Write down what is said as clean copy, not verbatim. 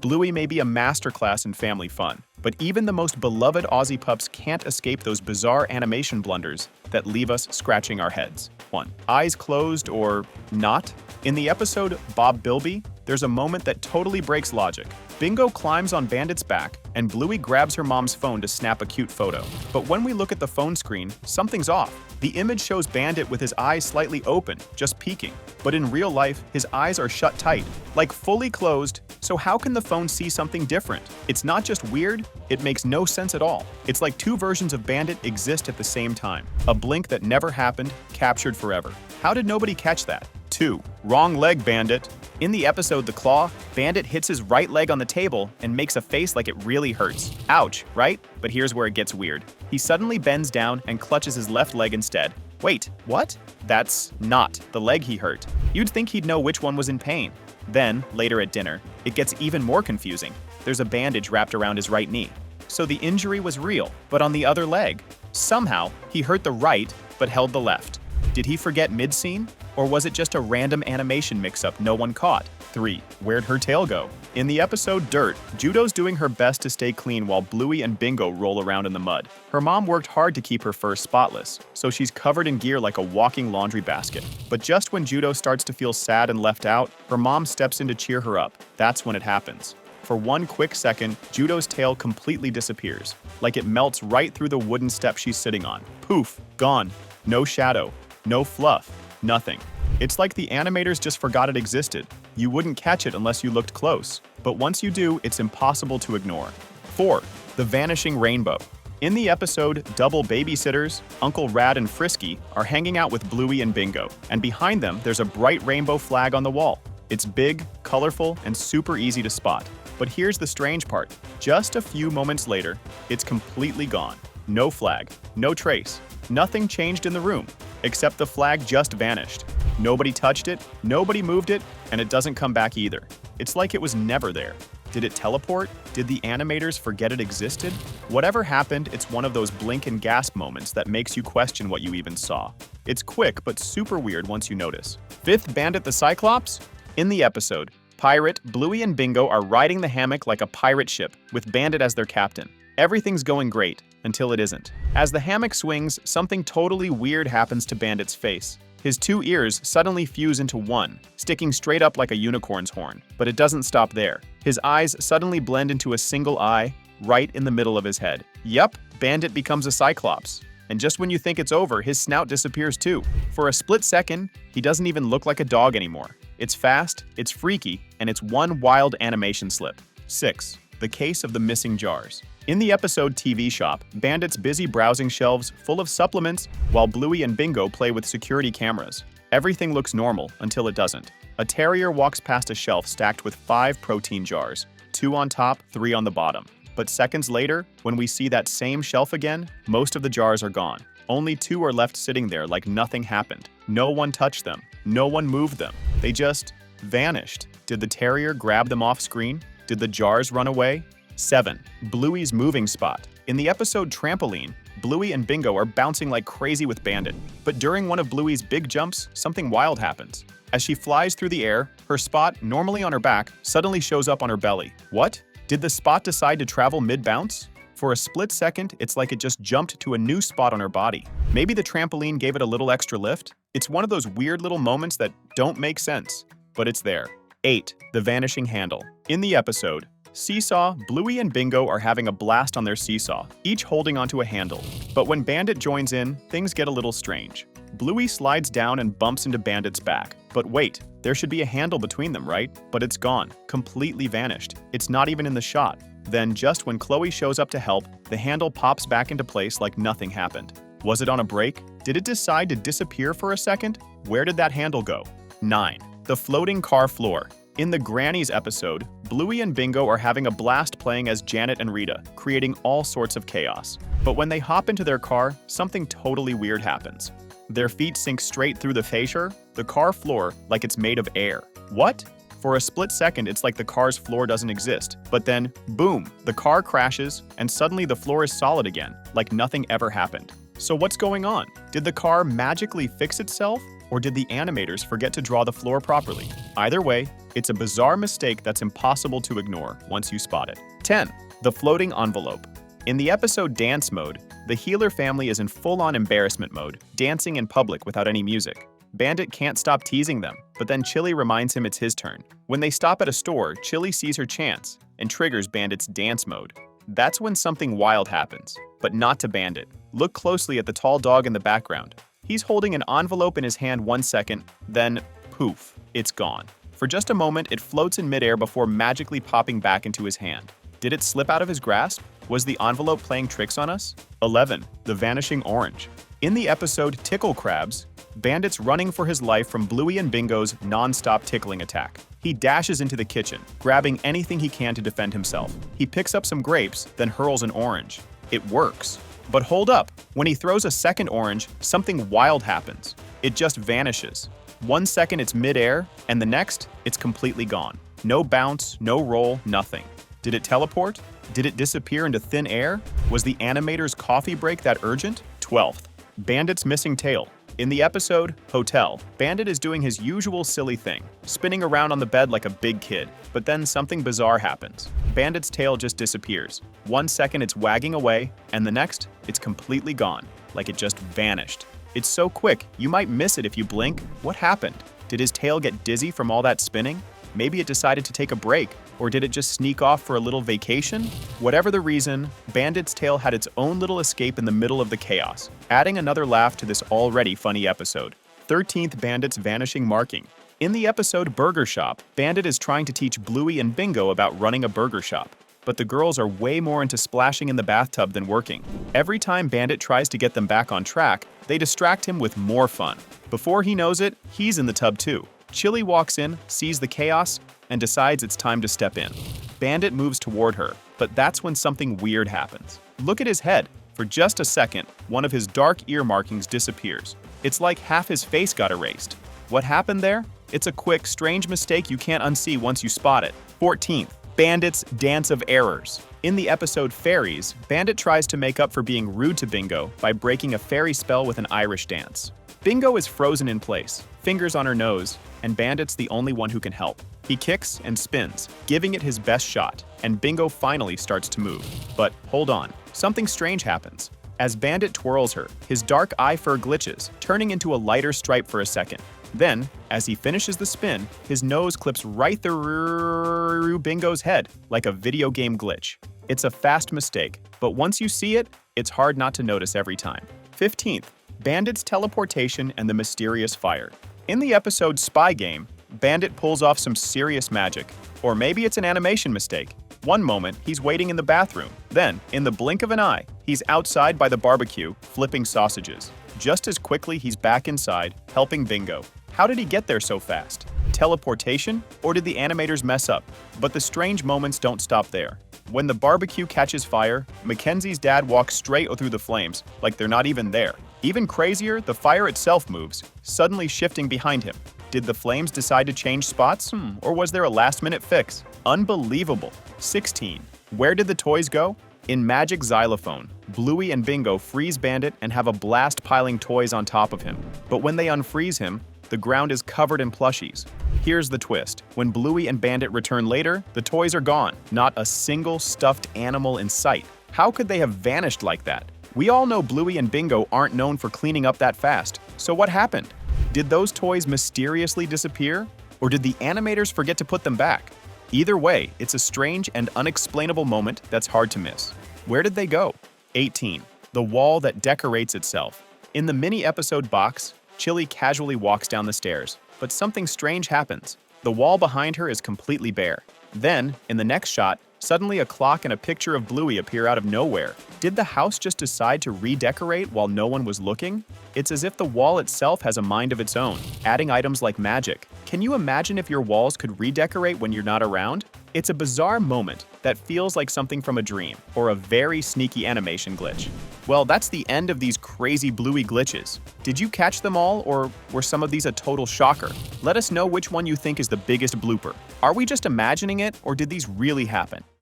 Bluey may be a masterclass in family fun, but even the most beloved Aussie pups can't escape those bizarre animation blunders that leave us scratching our heads. 1. Eyes closed or not? In the episode Bob Bilby, there's a moment that totally breaks logic. Bingo climbs on Bandit's back, and Bluey grabs her mom's phone to snap a cute photo. But when we look at the phone screen, something's off. The image shows Bandit with his eyes slightly open, just peeking. But in real life, his eyes are shut tight, like fully closed, so how can the phone see something different? It's not just weird, it makes no sense at all. It's like two versions of Bandit exist at the same time. A blink that never happened, captured forever. How did nobody catch that? 2. Wrong leg, Bandit. In the episode The Claw, Bandit hits his right leg on the table and makes a face like it really hurts. Ouch, right? But here's where it gets weird. He suddenly bends down and clutches his left leg instead. Wait, what? That's not the leg he hurt. You'd think he'd know which one was in pain. Then, later at dinner, it gets even more confusing. There's a bandage wrapped around his right knee. So the injury was real, but on the other leg. Somehow, he hurt the right, but held the left. Did he forget mid-scene? Or was it just a random animation mix-up no one caught? 3. Where'd her tail go? In the episode Dirt, Judo's doing her best to stay clean while Bluey and Bingo roll around in the mud. Her mom worked hard to keep her fur spotless, so she's covered in gear like a walking laundry basket. But just when Judo starts to feel sad and left out, her mom steps in to cheer her up. That's when it happens. For one quick second, Judo's tail completely disappears, like it melts right through the wooden step she's sitting on. Poof, gone. No shadow, no fluff, nothing. It's like the animators just forgot it existed. You wouldn't catch it unless you looked close, but once you do, it's impossible to ignore. 4. The Vanishing Rainbow. In the episode Double Babysitters, Uncle Rad and Frisky are hanging out with Bluey and Bingo, and behind them there's a bright rainbow flag on the wall. It's big, colorful, and super easy to spot. But here's the strange part. Just a few moments later, it's completely gone. No flag, no trace. Nothing changed in the room, except the flag just vanished. Nobody touched it, nobody moved it, and it doesn't come back either. It's like it was never there. Did it teleport? Did the animators forget it existed? Whatever happened, it's one of those blink and gasp moments that makes you question what you even saw. It's quick, but super weird once you notice. 5th Bandit the Cyclops? In the episode, Pirate, Bluey, and Bingo are riding the hammock like a pirate ship, with Bandit as their captain. Everything's going great, until it isn't. As the hammock swings, something totally weird happens to Bandit's face. His 2 ears suddenly fuse into one, sticking straight up like a unicorn's horn. But it doesn't stop there. His eyes suddenly blend into a single eye, right in the middle of his head. Yup, Bandit becomes a Cyclops. And just when you think it's over, his snout disappears too. For a split second, he doesn't even look like a dog anymore. It's fast, it's freaky, and it's one wild animation slip. 6. The Case of the Missing Jars. In the episode TV Shop, Bandit's busy browsing shelves full of supplements while Bluey and Bingo play with security cameras. Everything looks normal until it doesn't. A terrier walks past a shelf stacked with 5 protein jars, 2 on top, 3 on the bottom. But seconds later, when we see that same shelf again, most of the jars are gone. Only 2 are left sitting there like nothing happened. No one touched them. No one moved them. They just vanished. Did the terrier grab them off screen? Did the jars run away? 7. Bluey's moving spot. In the episode Trampoline, Bluey and Bingo are bouncing like crazy with Bandit. But during one of Bluey's big jumps, something wild happens. As she flies through the air, her spot, normally on her back, suddenly shows up on her belly. What? Did the spot decide to travel mid-bounce? For a split second, it's like it just jumped to a new spot on her body. Maybe the trampoline gave it a little extra lift? It's one of those weird little moments that don't make sense, but it's there. 8. The Vanishing Handle. In the episode Seesaw, Bluey and Bingo are having a blast on their seesaw, each holding onto a handle. But when Bandit joins in, things get a little strange. Bluey slides down and bumps into Bandit's back. But wait, there should be a handle between them, right? But it's gone, completely vanished. It's not even in the shot. Then, just when Chloe shows up to help, the handle pops back into place like nothing happened. Was it on a break? Did it decide to disappear for a second? Where did that handle go? 9. The Floating Car Floor. In the Grannies episode, Bluey and Bingo are having a blast playing as Janet and Rita, creating all sorts of chaos. But when they hop into their car, something totally weird happens. Their feet sink straight through the fascia, the car floor, like it's made of air. What? For a split second, it's like the car's floor doesn't exist. But then, boom, the car crashes, and suddenly the floor is solid again, like nothing ever happened. So what's going on? Did the car magically fix itself? Or did the animators forget to draw the floor properly? Either way, It's a bizarre mistake that's impossible to ignore once you spot it. 10. The floating envelope. In the episode Dance Mode, the Healer family is in full-on embarrassment mode, dancing in public without any music. Bandit can't stop teasing them, but then Chili reminds him it's his turn. When they stop at a store, Chili sees her chance and triggers Bandit's dance mode. That's when something wild happens, but not to Bandit. Look closely at the tall dog in the background. He's holding an envelope in his hand 1 second, then poof, it's gone. For just a moment, it floats in midair before magically popping back into his hand. Did it slip out of his grasp? Was the envelope playing tricks on us? 11. The Vanishing Orange. In the episode Tickle Crabs, Bandit's running for his life from Bluey and Bingo's non-stop tickling attack. He dashes into the kitchen, grabbing anything he can to defend himself. He picks up some grapes, then hurls an orange. It works. But hold up, when he throws a second orange, something wild happens. It just vanishes. 1 second it's midair, and the next, it's completely gone. No bounce, no roll, nothing. Did it teleport? Did it disappear into thin air? Was the animator's coffee break that urgent? 12th. Bandit's missing tail. In the episode Hotel, Bandit is doing his usual silly thing, spinning around on the bed like a big kid, but then something bizarre happens. Bandit's tail just disappears. 1 second it's wagging away, and the next, it's completely gone, like it just vanished. It's so quick, you might miss it if you blink. What happened? Did his tail get dizzy from all that spinning? Maybe it decided to take a break, or did it just sneak off for a little vacation? Whatever the reason, Bandit's tail had its own little escape in the middle of the chaos, adding another laugh to this already funny episode. 13th Bandit's vanishing marking. In the episode Burger Shop, Bandit is trying to teach Bluey and Bingo about running a burger shop. But the girls are way more into splashing in the bathtub than working. Every time Bandit tries to get them back on track, they distract him with more fun. Before he knows it, he's in the tub too. Chili walks in, sees the chaos, and decides it's time to step in. Bandit moves toward her, but that's when something weird happens. Look at his head. For just a second, one of his dark ear markings disappears. It's like half his face got erased. What happened there? It's a quick, strange mistake you can't unsee once you spot it. 14th. Bandit's Dance of Errors. In the episode Fairies, Bandit tries to make up for being rude to Bingo by breaking a fairy spell with an Irish dance. Bingo is frozen in place, fingers on her nose, and Bandit's the only one who can help. He kicks and spins, giving it his best shot, and Bingo finally starts to move. But hold on, something strange happens. As Bandit twirls her, his dark eye fur glitches, turning into a lighter stripe for a second. Then, as he finishes the spin, his nose clips right through Bingo's head, like a video game glitch. It's a fast mistake, but once you see it, it's hard not to notice every time. 15th. Bandit's teleportation and the mysterious fire. In the episode Spy Game, Bandit pulls off some serious magic. Or maybe it's an animation mistake. One moment, he's waiting in the bathroom. Then, in the blink of an eye, he's outside by the barbecue, flipping sausages. Just as quickly, he's back inside, helping Bingo. How did he get there so fast? Teleportation? Or did the animators mess up? But the strange moments don't stop there. When the barbecue catches fire, Mackenzie's dad walks straight through the flames, like they're not even there. Even crazier, the fire itself moves, suddenly shifting behind him. Did the flames decide to change spots? Or was there a last-minute fix? Unbelievable. 16. Where did the toys go? In Magic Xylophone, Bluey and Bingo freeze Bandit and have a blast piling toys on top of him. But when they unfreeze him, the ground is covered in plushies. Here's the twist. When Bluey and Bandit return later, the toys are gone. Not a single stuffed animal in sight. How could they have vanished like that? We all know Bluey and Bingo aren't known for cleaning up that fast. So what happened? Did those toys mysteriously disappear? Or did the animators forget to put them back? Either way, it's a strange and unexplainable moment that's hard to miss. Where did they go? 18. The wall that decorates itself. In the mini-episode box, Chili casually walks down the stairs, but something strange happens. The wall behind her is completely bare. Then, in the next shot, suddenly a clock and a picture of Bluey appear out of nowhere. Did the house just decide to redecorate while no one was looking? It's as if the wall itself has a mind of its own, adding items like magic. Can you imagine if your walls could redecorate when you're not around? It's a bizarre moment that feels like something from a dream, or a very sneaky animation glitch. Well, that's the end of these crazy Bluey glitches. Did you catch them all, or were some of these a total shocker? Let us know which one you think is the biggest blooper. Are we just imagining it, or did these really happen?